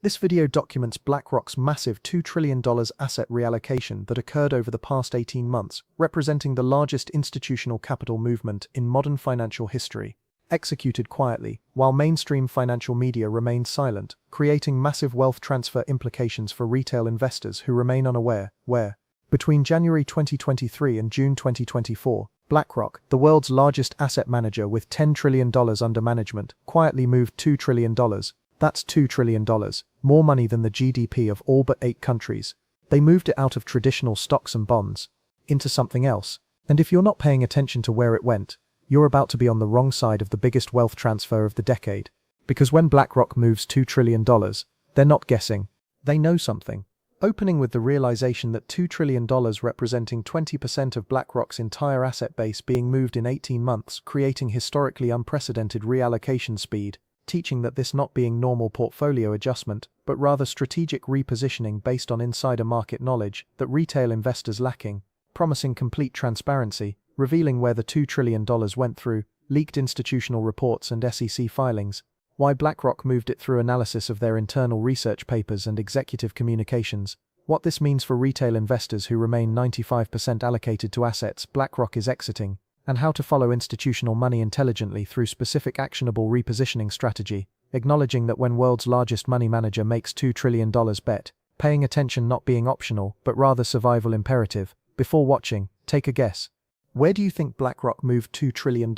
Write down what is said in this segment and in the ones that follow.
This video documents BlackRock's massive $2 trillion asset reallocation that occurred over the past 18 months, representing the largest institutional capital movement in modern financial history. Executed quietly, while mainstream financial media remained silent, creating massive wealth transfer implications for retail investors who remain unaware. Between January 2023 and June 2024, BlackRock, the world's largest asset manager with $10 trillion under management, quietly moved $2 trillion. That's $2 trillion, more money than the GDP of all but 8 countries. They moved it out of traditional stocks and bonds into something else. And if you're not paying attention to where it went, you're about to be on the wrong side of the biggest wealth transfer of the decade. Because when BlackRock moves $2 trillion, they're not guessing. They know something. Opening with the realization that $2 trillion representing 20% of BlackRock's entire asset base being moved in 18 months, creating historically unprecedented reallocation speed, teaching that this not being normal portfolio adjustment, but rather strategic repositioning based on insider market knowledge that retail investors lacking, promising complete transparency, revealing where the $2 trillion went through, leaked institutional reports and SEC filings, why BlackRock moved it through analysis of their internal research papers and executive communications, what this means for retail investors who remain 95% allocated to assets BlackRock is exiting, and how to follow institutional money intelligently through specific actionable repositioning strategy, acknowledging that when world's largest money manager makes $2 trillion bet, paying attention not being optional but rather survival imperative. Before watching, take a guess. Where do you think BlackRock moved $2 trillion?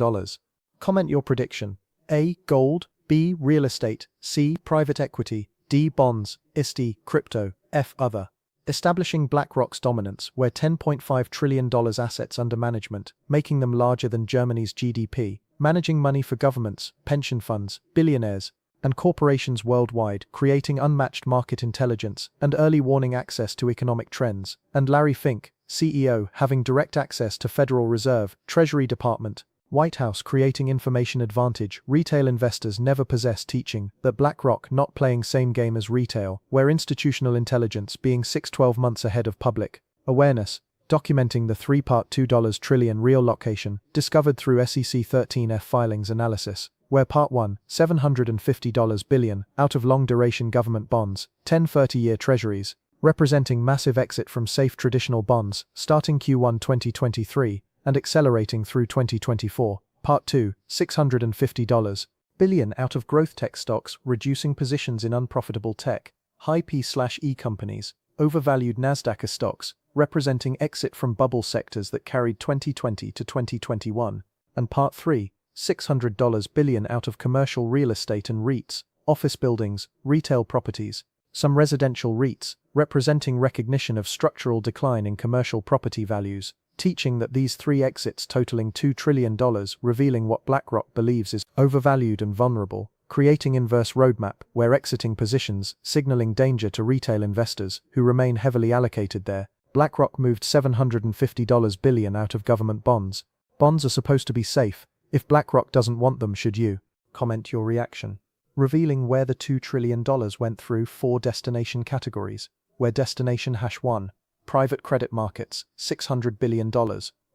Comment your prediction. A. Gold. B. Real estate. C. Private equity. D. Bonds. D. Crypto. F. Other. Establishing BlackRock's dominance, where $10.5 trillion assets under management, making them larger than Germany's GDP, managing money for governments, pension funds, billionaires, and corporations worldwide, creating unmatched market intelligence and early warning access to economic trends, and Larry Fink, CEO, having direct access to Federal Reserve, Treasury Department, White House, creating information advantage retail investors never possess, teaching that BlackRock not playing same game as retail, where institutional intelligence being 6-12 months ahead of public awareness, documenting the 3-part $2 trillion real-location discovered through SEC 13F filings analysis, where Part 1, $750 billion out of long-duration government bonds, 10 30-year treasuries, representing massive exit from safe traditional bonds, starting Q1 2023, and accelerating through 2024. Part 2, $650 billion out of growth tech stocks, reducing positions in unprofitable tech, high P/E companies, overvalued Nasdaq stocks, representing exit from bubble sectors that carried 2020 to 2021. And Part 3, $600 billion out of commercial real estate and REITs, office buildings, retail properties, some residential REITs, representing recognition of structural decline in commercial property values, teaching that these 3 exits totaling $2 trillion, revealing what BlackRock believes is overvalued and vulnerable, creating inverse roadmap where exiting positions, signaling danger to retail investors who remain heavily allocated there. BlackRock moved $750 billion out of government bonds. Bonds are supposed to be safe. If BlackRock doesn't want them, should you? Comment your reaction. Revealing where the $2 trillion went through 4 destination categories, where destination #1, private credit markets, $600 billion,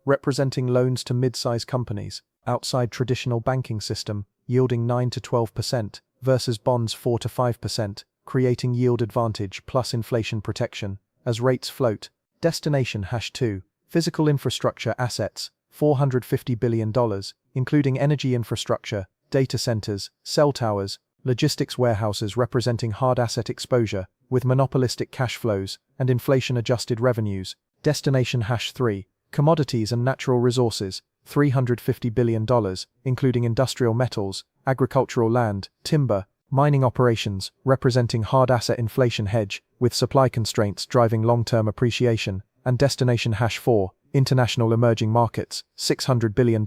representing loans to mid-size companies, outside traditional banking system, yielding 9 to 12%, versus bonds 4 to 5%, creating yield advantage plus inflation protection, as rates float. Destination #2, physical infrastructure assets, $450 billion, including energy infrastructure, data centers, cell towers, logistics warehouses, representing hard asset exposure, with monopolistic cash flows and inflation-adjusted revenues. Destination #3, commodities and natural resources, $350 billion, including industrial metals, agricultural land, timber, mining operations, representing hard asset inflation hedge, with supply constraints driving long-term appreciation. And destination #4, international emerging markets, $600 billion,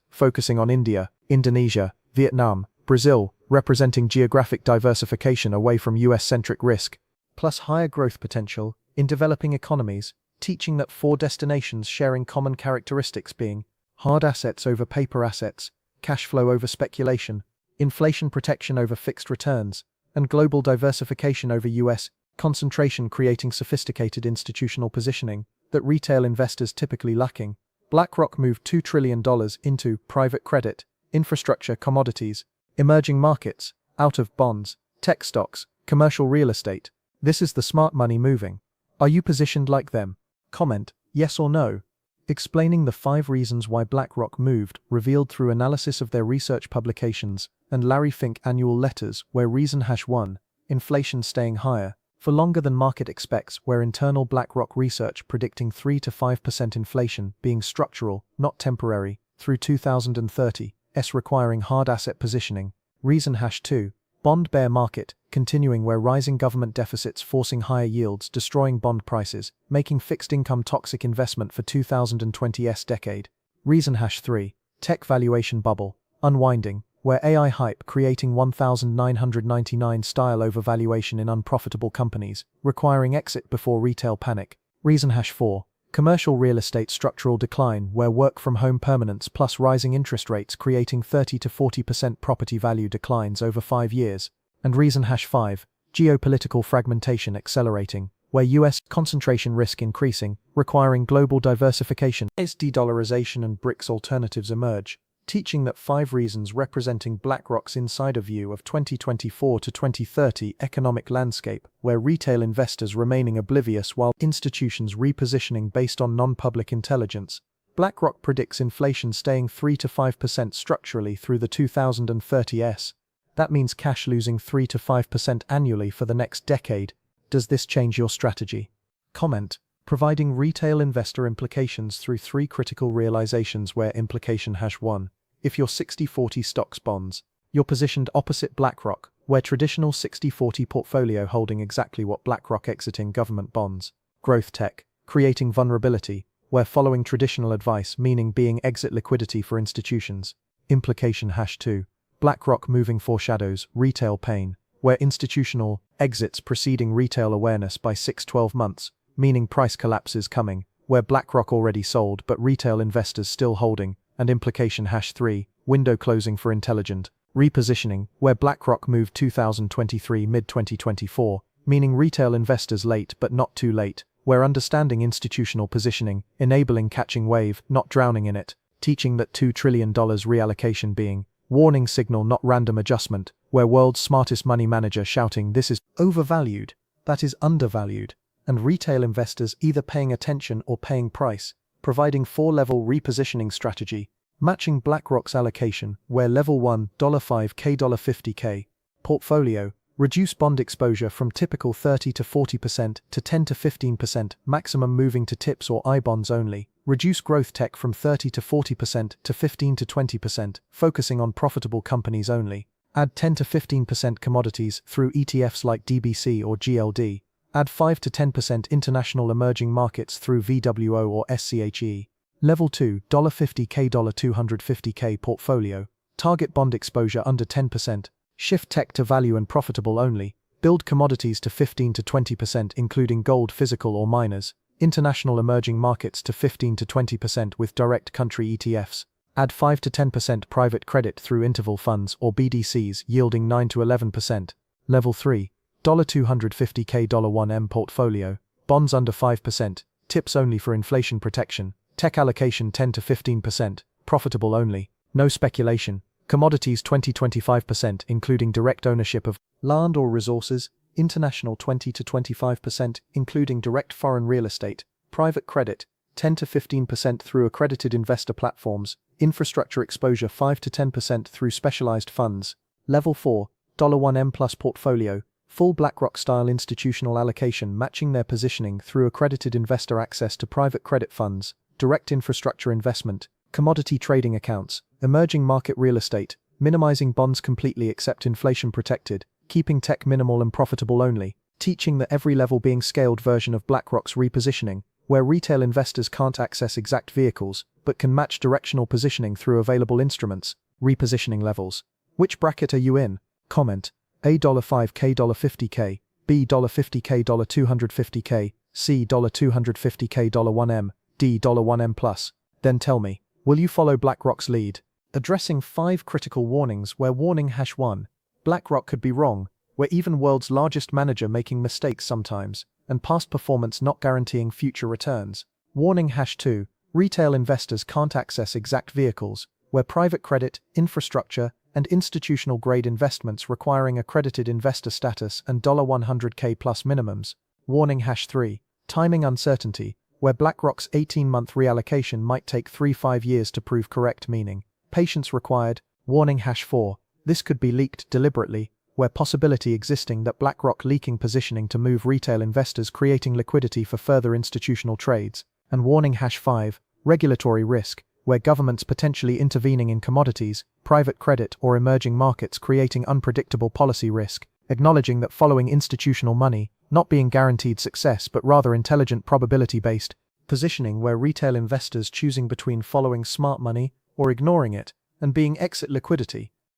focusing on India, Indonesia, Vietnam, Brazil, representing geographic diversification away from US-centric risk, plus higher growth potential in developing economies, teaching that 4 destinations sharing common characteristics being hard assets over paper assets, cash flow over speculation, inflation protection over fixed returns, and global diversification over US concentration, creating sophisticated institutional positioning that retail investors typically lacking. BlackRock moved $2 trillion into private credit, infrastructure, commodities, emerging markets, out of bonds, tech stocks, Commercial real estate. This is the smart money moving. Are you positioned like them? Comment, yes or no. Explaining the 5 reasons why BlackRock moved, revealed through analysis of their research publications and Larry Fink annual letters, where reason #1, inflation staying higher, for longer than market expects, where internal BlackRock research predicting 3 to 5% inflation being structural, not temporary, through 2030, requiring hard asset positioning. Reason #2, bond bear market, continuing where rising government deficits forcing higher yields, destroying bond prices, making fixed income toxic investment for 2020s decade. Reason #3, tech valuation bubble, unwinding, where AI hype creating 1999 style overvaluation in unprofitable companies, requiring exit before retail panic. Reason #4, commercial real estate structural decline, where work from home permanence plus rising interest rates creating 30 to 40% property value declines over 5 years. And reason #5, geopolitical fragmentation accelerating, where US concentration risk increasing, requiring global diversification as de-dollarization and BRICS alternatives emerge, teaching that 5 reasons representing BlackRock's insider view of 2024 to 2030 economic landscape, where retail investors remaining oblivious while institutions repositioning based on non-public intelligence. BlackRock predicts inflation staying 3 to 5% structurally through the 2030s. That means cash losing 3 to 5% annually for the next decade. Does this change your strategy? Comment, providing retail investor implications through 3 critical realizations, where implication #1. If you're 60-40 stocks bonds, you're positioned opposite BlackRock, where traditional 60-40 portfolio holding exactly what BlackRock exiting government bonds. Growth tech, creating vulnerability, where following traditional advice meaning being exit liquidity for institutions. Implication #2. BlackRock moving foreshadows retail pain, where institutional exits preceding retail awareness by 6-12 months, meaning price collapses coming, where BlackRock already sold but retail investors still holding. And implication #3, window closing for intelligent repositioning, where BlackRock moved 2023 mid-2024, meaning retail investors late but not too late, where understanding institutional positioning, enabling catching wave, not drowning in it, teaching that $2 trillion reallocation being warning signal not random adjustment, where world's smartest money manager shouting this is overvalued, that is undervalued, and retail investors either paying attention or paying price, providing 4-level repositioning strategy, matching BlackRock's allocation, where level 1, $5K, $50K, portfolio, reduce bond exposure from typical 30 to 40% to 10 to 15%, maximum moving to TIPS or I bonds only, reduce growth tech from 30 to 40% to 15 to 20%, focusing on profitable companies only, add 10 to 15% commodities through ETFs like DBC or GLD, add 5 to 10% international emerging markets through VWO or SCHE. Level 2, $50K, $250K portfolio, target bond exposure under 10%, shift tech to value and profitable only, build commodities to 15 to 20% including gold physical or miners, international emerging markets to 15 to 20% with direct country ETFs, add 5 to 10% private credit through interval funds or BDCs yielding 9 to 11%. Level 3, $250K, $1M portfolio, bonds under 5%, TIPS only for inflation protection, tech allocation 10 to 15%, profitable only, no speculation, commodities 20-25% including direct ownership of land or resources, international 20 to 25% including direct foreign real estate, private credit 10 to 15% through accredited investor platforms, infrastructure exposure 5 to 10% through specialized funds. Level 4, $1M plus portfolio, full BlackRock-style institutional allocation matching their positioning through accredited investor access to private credit funds, direct infrastructure investment, commodity trading accounts, emerging market real estate, minimizing bonds completely except inflation protected, keeping tech minimal and profitable only, teaching the every level being scaled version of BlackRock's repositioning, where retail investors can't access exact vehicles, but can match directional positioning through available instruments, repositioning levels. Which bracket are you in? Comment. A $5K, $50K, B $50K, $250K, C $250K, $1M, D $1M plus. Then tell me, will you follow BlackRock's lead? Addressing 5 critical warnings, where warning #1, BlackRock could be wrong, where even world's largest manager making mistakes sometimes, and past performance not guaranteeing future returns. Warning #2, retail investors can't access exact vehicles, where private credit, infrastructure, and institutional-grade investments requiring accredited investor status and $100K plus minimums. Warning #3. Timing uncertainty, where BlackRock's 18-month reallocation might take 3-5 years to prove correct, meaning patience required. Warning #4. This could be leaked deliberately, where possibility existing that BlackRock leaking positioning to move retail investors, creating liquidity for further institutional trades. And warning #5. Regulatory risk, where governments potentially intervening in commodities, private credit, or emerging markets, creating unpredictable policy risk, acknowledging that following institutional money, not being guaranteed success but rather intelligent probability-based positioning, where retail investors choosing between following smart money or ignoring it, and being exit liquidity.